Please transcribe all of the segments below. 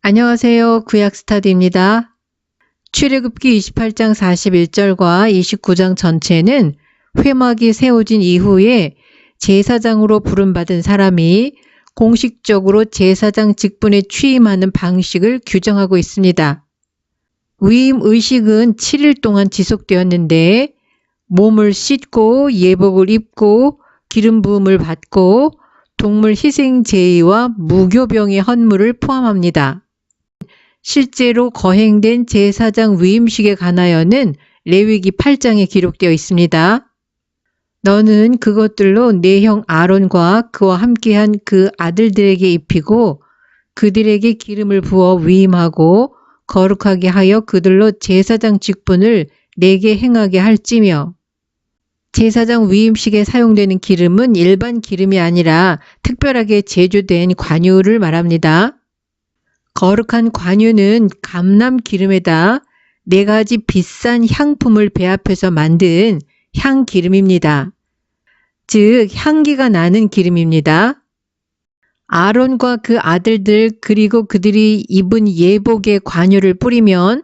안녕하세요. 구약스타디입니다. 출애굽기 28장 41절과 29장 전체는 회막이 세워진 이후에 제사장으로 부름받은 사람이 공식적으로 제사장 직분에 취임하는 방식을 규정하고 있습니다. 위임 의식은 7일 동안 지속되었는데 몸을 씻고 예복을 입고 기름 부음을 받고 동물 희생 제의와 무교병의 헌물을 포함합니다. 실제로 거행된 제사장 위임식에 관하여는 레위기 8장에 기록되어 있습니다. 너는 그것들로 네 형 아론과 그와 함께한 그 아들들에게 입히고 그들에게 기름을 부어 위임하고 거룩하게 하여 그들로 제사장 직분을 내게 행하게 할지며. 제사장 위임식에 사용되는 기름은 일반 기름이 아니라 특별하게 제조된 관유를 말합니다. 거룩한 관유는 감람 기름에다 4가지 비싼 향품을 배합해서 만든 향기름입니다. 즉 향기가 나는 기름입니다. 아론과 그 아들들 그리고 그들이 입은 예복에 관유를 뿌리면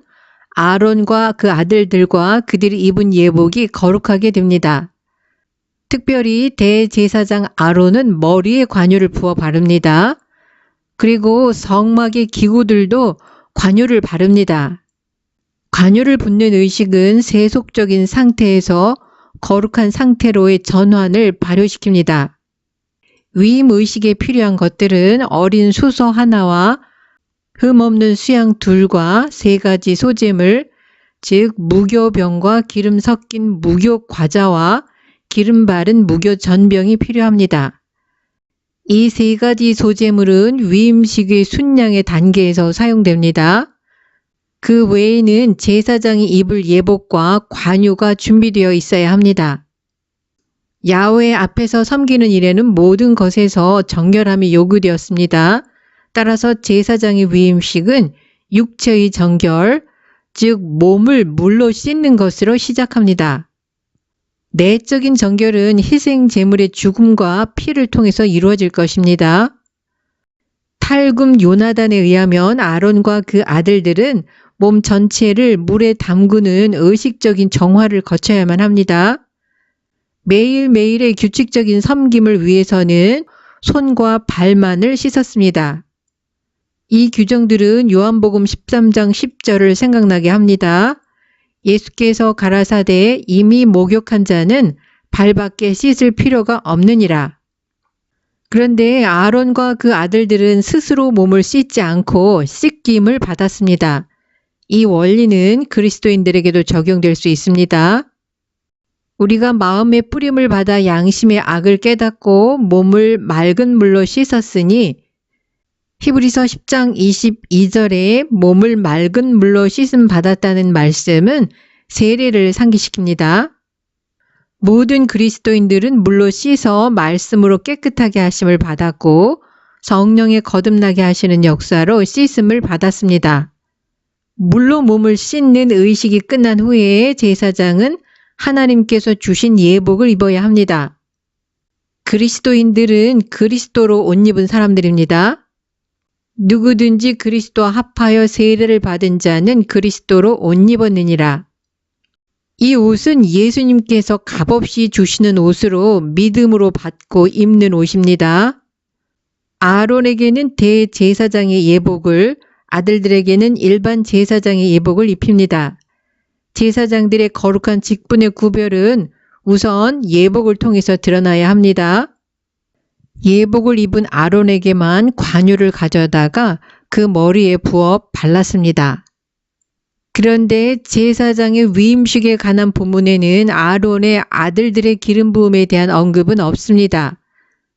아론과 그 아들들과 그들이 입은 예복이 거룩하게 됩니다. 특별히 대제사장 아론은 머리에 관유를 부어 바릅니다. 그리고 성막의 기구들도 관유를 바릅니다. 관유를 붓는 의식은 세속적인 상태에서 거룩한 상태로의 전환을 발효시킵니다. 위임 의식에 필요한 것들은 어린 수소 하나와 흠없는 수양 2과 3가지 소재물, 즉 무교병과 기름 섞인 무교 과자와 기름 바른 무교 전병이 필요합니다. 이 3가지 소재물은 위임식의 순양의 단계에서 사용됩니다. 그 외에는 제사장이 입을 예복과 관유가 준비되어 있어야 합니다. 야훼 앞에서 섬기는 일에는 모든 것에서 정결함이 요구되었습니다. 따라서 제사장의 위임식은 육체의 정결, 즉 몸을 물로 씻는 것으로 시작합니다. 내적인 정결은 희생 제물의 죽음과 피를 통해서 이루어질 것입니다. 탈금 요나단에 의하면 아론과 그 아들들은 몸 전체를 물에 담그는 의식적인 정화를 거쳐야만 합니다. 매일매일의 규칙적인 섬김을 위해서는 손과 발만을 씻었습니다. 이 규정들은 요한복음 13장 10절을 생각나게 합니다. 예수께서 가라사대 이미 목욕한 자는 발밖에 씻을 필요가 없느니라. 그런데 아론과 그 아들들은 스스로 몸을 씻지 않고 씻김을 받았습니다. 이 원리는 그리스도인들에게도 적용될 수 있습니다. 우리가 마음의 뿌림을 받아 양심의 악을 깨닫고 몸을 맑은 물로 씻었으니 히브리서 10장 22절에 몸을 맑은 물로 씻음 받았다는 말씀은 세례를 상기시킵니다. 모든 그리스도인들은 물로 씻어 말씀으로 깨끗하게 하심을 받았고 성령의 거듭나게 하시는 역사로 씻음을 받았습니다. 물로 몸을 씻는 의식이 끝난 후에 제사장은 하나님께서 주신 예복을 입어야 합니다. 그리스도인들은 그리스도로 옷 입은 사람들입니다. 누구든지 그리스도와 합하여 세례를 받은 자는 그리스도로 옷 입었느니라. 이 옷은 예수님께서 값없이 주시는 옷으로 믿음으로 받고 입는 옷입니다. 아론에게는 대제사장의 예복을, 아들들에게는 일반 제사장의 예복을 입힙니다. 제사장들의 거룩한 직분의 구별은 우선 예복을 통해서 드러나야 합니다. 예복을 입은 아론에게만 관유를 가져다가 그 머리에 부어 발랐습니다. 그런데 제사장의 위임식에 관한 본문에는 아론의 아들들의 기름 부음에 대한 언급은 없습니다.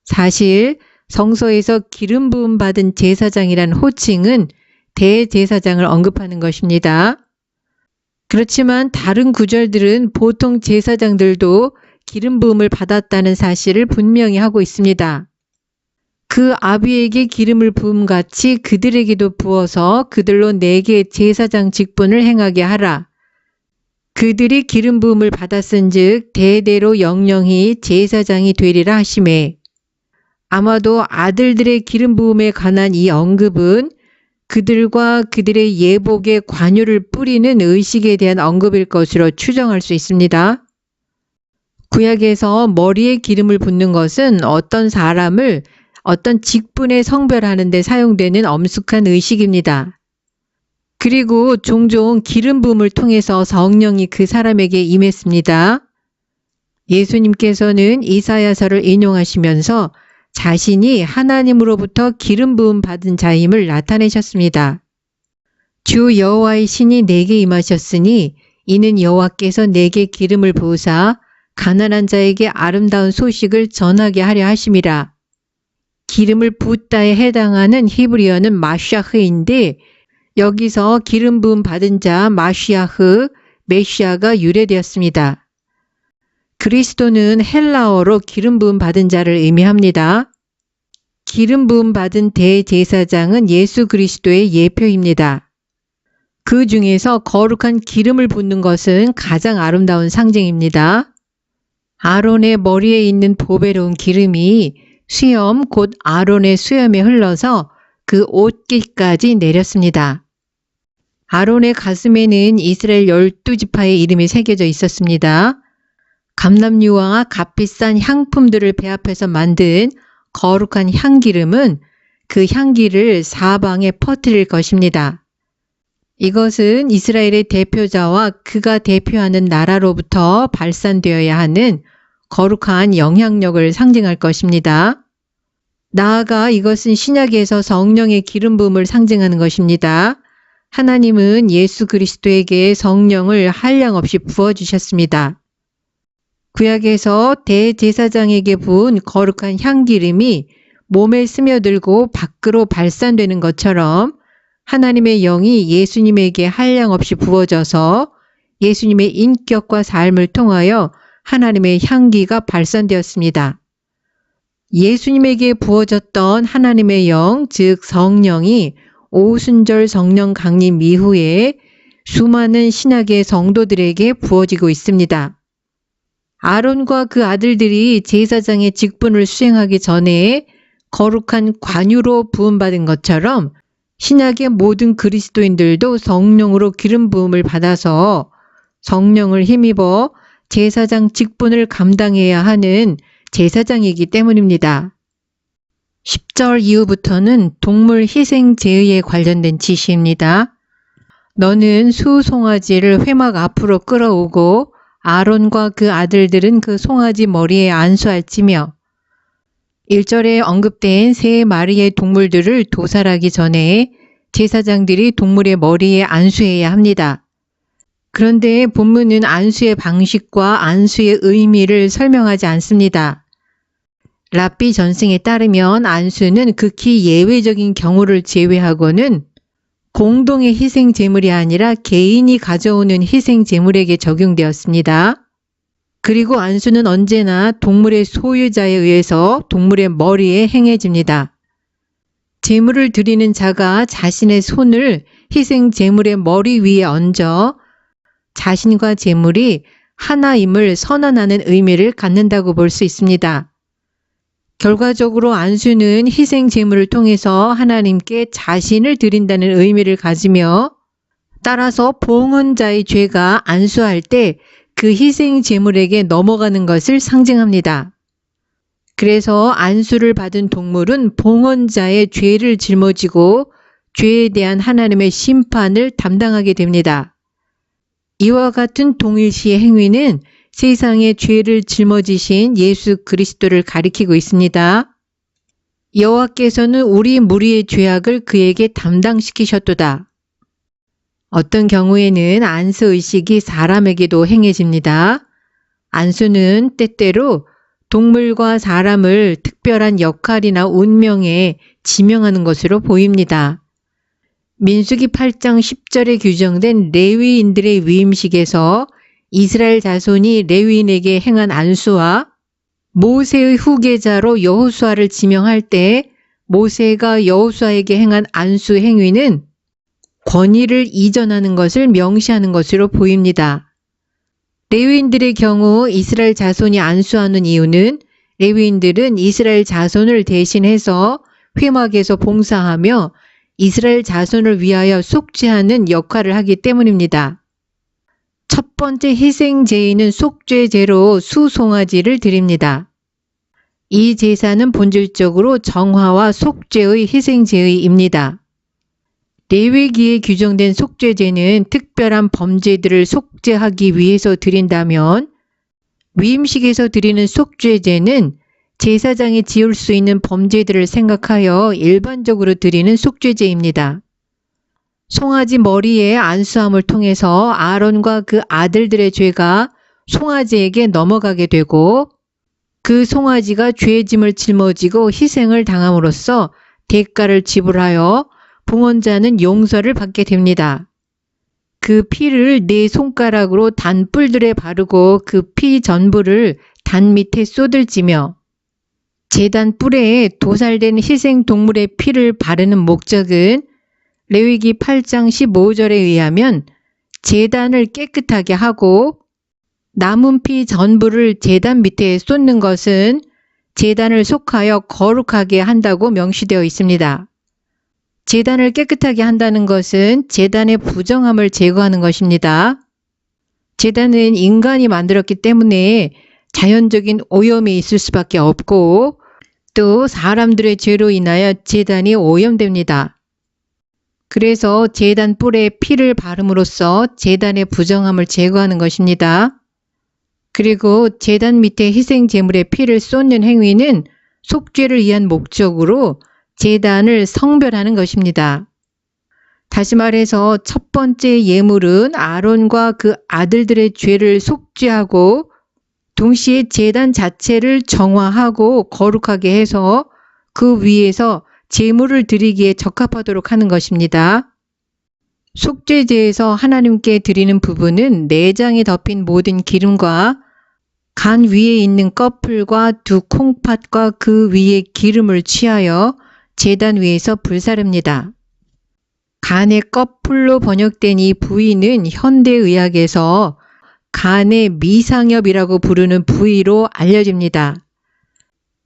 사실 성서에서 기름 부음 받은 제사장이란 호칭은 대제사장을 언급하는 것입니다. 그렇지만 다른 구절들은 보통 제사장들도 기름 부음을 받았다는 사실을 분명히 하고 있습니다. 그 아비에게 기름을 부음같이 그들에게도 부어서 그들로 내게 제사장 직분을 행하게 하라. 그들이 기름 부음을 받았은즉 대대로 영영히 제사장이 되리라 하시매. 아마도 아들들의 기름 부음에 관한 이 언급은 그들과 그들의 예복에 관유를 뿌리는 의식에 대한 언급일 것으로 추정할 수 있습니다. 구약에서 머리에 기름을 붓는 것은 어떤 사람을 어떤 직분에 성별하는 데 사용되는 엄숙한 의식입니다. 그리고 종종 기름 부음을 통해서 성령이 그 사람에게 임했습니다. 예수님께서는 이사야서를 인용하시면서 자신이 하나님으로부터 기름 부음 받은 자임을 나타내셨습니다. 주 여호와의 신이 내게 임하셨으니 이는 여호와께서 내게 기름을 부으사 가난한 자에게 아름다운 소식을 전하게 하려 하심이라. 기름을 붓다에 해당하는 히브리어는 마샤흐인데 여기서 기름 부음 받은 자 마시아흐, 메시아가 유래되었습니다. 그리스도는 헬라어로 기름 부음 받은 자를 의미합니다. 기름 부음 받은 대제사장은 예수 그리스도의 예표입니다. 그 중에서 거룩한 기름을 붓는 것은 가장 아름다운 상징입니다. 아론의 머리에 있는 보배로운 기름이 수염 곧 아론의 수염에 흘러서 그 옷깃까지 내렸습니다. 아론의 가슴에는 이스라엘 12지파의 이름이 새겨져 있었습니다. 감람유와 값비싼 향품들을 배합해서 만든 거룩한 향기름은 그 향기를 사방에 퍼뜨릴 것입니다. 이것은 이스라엘의 대표자와 그가 대표하는 나라로부터 발산되어야 하는 거룩한 영향력을 상징할 것입니다. 나아가 이것은 신약에서 성령의 기름 부음을 상징하는 것입니다. 하나님은 예수 그리스도에게 성령을 한량없이 부어주셨습니다. 구약에서 대제사장에게 부은 거룩한 향기름이 몸에 스며들고 밖으로 발산되는 것처럼 하나님의 영이 예수님에게 한량없이 부어져서 예수님의 인격과 삶을 통하여 하나님의 향기가 발산되었습니다. 예수님에게 부어졌던 하나님의 영, 즉 성령이 오순절 성령 강림 이후에 수많은 신약의 성도들에게 부어지고 있습니다. 아론과 그 아들들이 제사장의 직분을 수행하기 전에 거룩한 관유로 부음받은 것처럼 신약의 모든 그리스도인들도 성령으로 기름 부음을 받아서 성령을 힘입어 제사장 직분을 감당해야 하는 제사장이기 때문입니다. 10절 이후부터는 동물 희생 제의에 관련된 지시입니다. 너는 수송아지를 회막 앞으로 끌어오고 아론과 그 아들들은 그 송아지 머리에 안수할지며 1절에 언급된 3마리의 동물들을 도살하기 전에 제사장들이 동물의 머리에 안수해야 합니다. 그런데 본문은 안수의 방식과 안수의 의미를 설명하지 않습니다. 랍비 전승에 따르면 안수는 극히 예외적인 경우를 제외하고는 공동의 희생 제물이 아니라 개인이 가져오는 희생 제물에게 적용되었습니다. 그리고 안수는 언제나 동물의 소유자에 의해서 동물의 머리에 행해집니다. 제물을 드리는 자가 자신의 손을 희생 제물의 머리 위에 얹어 자신과 제물이 하나임을 선언하는 의미를 갖는다고 볼 수 있습니다. 결과적으로 안수는 희생 제물을 통해서 하나님께 자신을 드린다는 의미를 가지며 따라서 봉헌자의 죄가 안수할 때 그 희생 제물에게 넘어가는 것을 상징합니다. 그래서 안수를 받은 동물은 봉헌자의 죄를 짊어지고 죄에 대한 하나님의 심판을 담당하게 됩니다. 이와 같은 동일시의 행위는 세상의 죄를 짊어지신 예수 그리스도를 가리키고 있습니다. 여호와께서는 우리 무리의 죄악을 그에게 담당시키셨도다. 어떤 경우에는 안수 의식이 사람에게도 행해집니다. 안수는 때때로 동물과 사람을 특별한 역할이나 운명에 지명하는 것으로 보입니다. 민수기 8장 10절에 규정된 레위인들의 위임식에서 이스라엘 자손이 레위인에게 행한 안수와 모세의 후계자로 여호수아를 지명할 때 모세가 여호수아에게 행한 안수 행위는 권위를 이전하는 것을 명시하는 것으로 보입니다. 레위인들의 경우 이스라엘 자손이 안수하는 이유는 레위인들은 이스라엘 자손을 대신해서 회막에서 봉사하며 이스라엘 자손을 위하여 속죄하는 역할을 하기 때문입니다. 첫 번째 희생제의는 속죄제로 수송아지를 드립니다. 이 제사는 본질적으로 정화와 속죄의 희생제의입니다. 레위기에 규정된 속죄제는 특별한 범죄들을 속죄하기 위해서 드린다면 위임식에서 드리는 속죄제는 제사장이 지을 수 있는 범죄들을 생각하여 일반적으로 드리는 속죄제입니다. 송아지 머리의 안수함을 통해서 아론과 그 아들들의 죄가 송아지에게 넘어가게 되고 그 송아지가 죄짐을 짊어지고 희생을 당함으로써 대가를 지불하여 봉헌자는 용서를 받게 됩니다. 그 피를 네 손가락으로 단뿔들에 바르고 그 피 전부를 단 밑에 쏟을지며 제단 뿔에 도살된 희생 동물의 피를 바르는 목적은 레위기 8장 15절에 의하면 제단을 깨끗하게 하고 남은 피 전부를 제단 밑에 쏟는 것은 제단을 속하여 거룩하게 한다고 명시되어 있습니다. 제단을 깨끗하게 한다는 것은 제단의 부정함을 제거하는 것입니다. 제단은 인간이 만들었기 때문에 자연적인 오염이 있을 수밖에 없고 또 사람들의 죄로 인하여 제단이 오염됩니다. 그래서 제단 뿔에 피를 바름으로써 제단의 부정함을 제거하는 것입니다. 그리고 제단 밑에 희생 제물의 피를 쏟는 행위는 속죄를 위한 목적으로 제단을 성별하는 것입니다. 다시 말해서 첫 번째 예물은 아론과 그 아들들의 죄를 속죄하고 동시에 제단 자체를 정화하고 거룩하게 해서 그 위에서 제물을 드리기에 적합하도록 하는 것입니다. 속죄제에서 하나님께 드리는 부분은 내장에 덮인 모든 기름과 간 위에 있는 꺼풀과 두 콩팥과 그 위에 기름을 취하여 제단 위에서 불사릅니다. 간의 꺼풀로 번역된 이 부위는 현대의학에서 간의 미상엽이라고 부르는 부위로 알려집니다.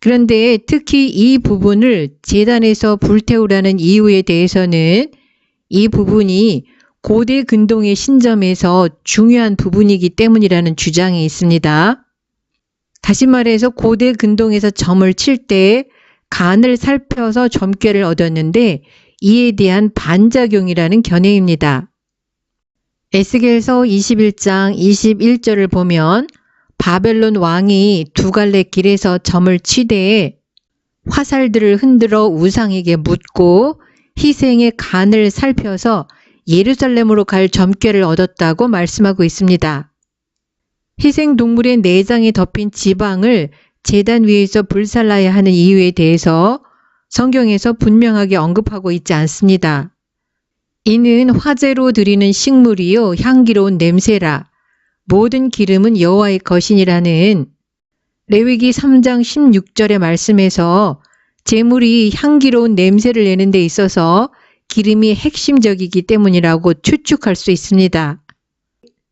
그런데 특히 이 부분을 제단에서 불태우라는 이유에 대해서는 이 부분이 고대 근동의 신점에서 중요한 부분이기 때문이라는 주장이 있습니다. 다시 말해서 고대 근동에서 점을 칠 때 간을 살펴서 점괘를 얻었는데 이에 대한 반작용이라는 견해입니다. 에스겔서 21장 21절을 보면 바벨론 왕이 두 갈래 길에서 점을 치되 화살들을 흔들어 우상에게 묻고 희생의 간을 살펴서 예루살렘으로 갈 점괘를 얻었다고 말씀하고 있습니다. 희생 동물의 내장에 덮인 지방을 제단 위에서 불살라야 하는 이유에 대해서 성경에서 분명하게 언급하고 있지 않습니다. 이는 화제로 드리는 식물이요 향기로운 냄새라 모든 기름은 여호와의 것이니라는 레위기 3장 16절의 말씀에서 제물이 향기로운 냄새를 내는 데 있어서 기름이 핵심적이기 때문이라고 추측할 수 있습니다.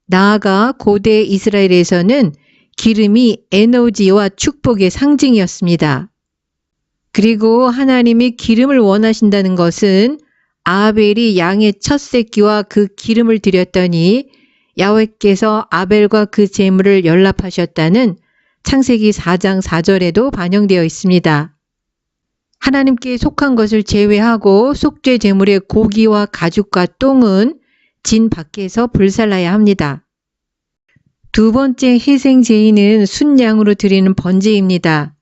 나아가 고대 이스라엘에서는 기름이 에너지와 축복의 상징이었습니다. 그리고 하나님이 기름을 원하신다는 것은 아벨이 양의 첫 새끼와 그 기름을 드렸더니 야훼께서 아벨과 그 제물을 연락하셨다는 창세기 4장 4절에도 반영되어 있습니다. 하나님께 속한 것을 제외하고 속죄 제물의 고기와 가죽과 똥은 진 밖에서 불살라야 합니다. 두 번째 희생 제의는 순양으로 드리는 번제입니다.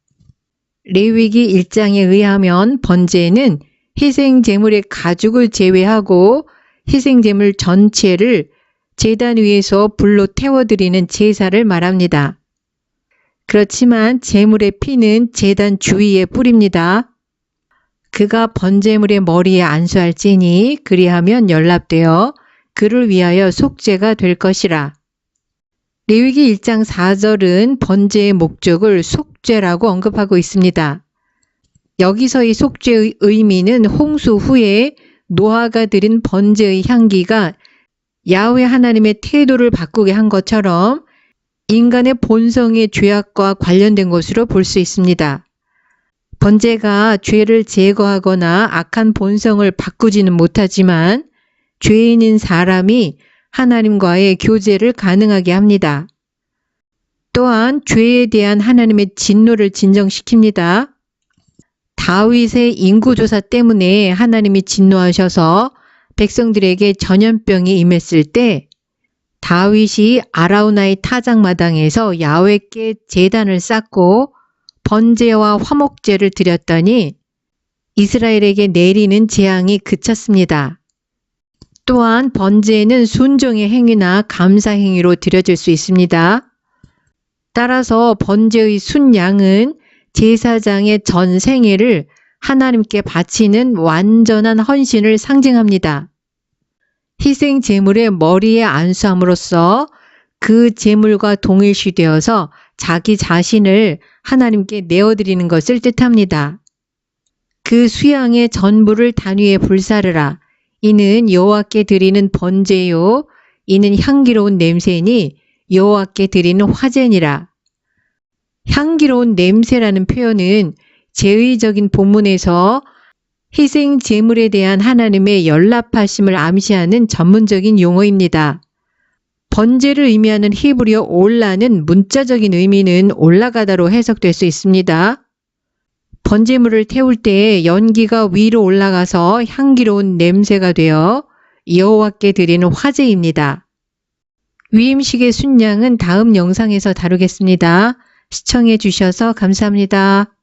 레위기 1장에 의하면 번제는 희생 제물의 가죽을 제외하고 희생 제물 전체를 제단 위에서 불로 태워드리는 제사를 말합니다. 그렇지만 제물의 피는 제단 주위에 뿌립니다. 그가 번제물의 머리에 안수할지니 그리하면 연락되어 그를 위하여 속죄가 될 것이라. 레위기 1장 4절은 번제의 목적을 속죄라고 언급하고 있습니다. 여기서의 속죄의 의미는 홍수 후에 노아가 드린 번제의 향기가 야훼 하나님의 태도를 바꾸게 한 것처럼 인간의 본성의 죄악과 관련된 것으로 볼 수 있습니다. 번제가 죄를 제거하거나 악한 본성을 바꾸지는 못하지만 죄인인 사람이 하나님과의 교제를 가능하게 합니다. 또한 죄에 대한 하나님의 진노를 진정시킵니다. 다윗의 인구조사 때문에 하나님이 진노하셔서 백성들에게 전염병이 임했을 때 다윗이 아라우나의 타작마당에서 야훼께 제단을 쌓고 번제와 화목제를 드렸더니 이스라엘에게 내리는 재앙이 그쳤습니다. 또한 번제는 순종의 행위나 감사 행위로 드려질 수 있습니다. 따라서 번제의 순양은 제사장의 전 생애를 하나님께 바치는 완전한 헌신을 상징합니다. 희생 제물의 머리에 안수함으로써 그 제물과 동일시되어서 자기 자신을 하나님께 내어드리는 것을 뜻합니다. 그 수양의 전부를 단위에 불사르라. 이는 여호와께 드리는 번제요. 이는 향기로운 냄새니 여호와께 드리는 화제니라. 향기로운 냄새라는 표현은 제의적인 본문에서 희생 제물에 대한 하나님의 연락하심을 암시하는 전문적인 용어입니다. 번제를 의미하는 히브리어 올라는 문자적인 의미는 올라가다로 해석될 수 있습니다. 번제물을 태울 때 연기가 위로 올라가서 향기로운 냄새가 되어 여호와께 드리는 화제입니다. 위임식의 순양은 다음 영상에서 다루겠습니다. 시청해 주셔서 감사합니다.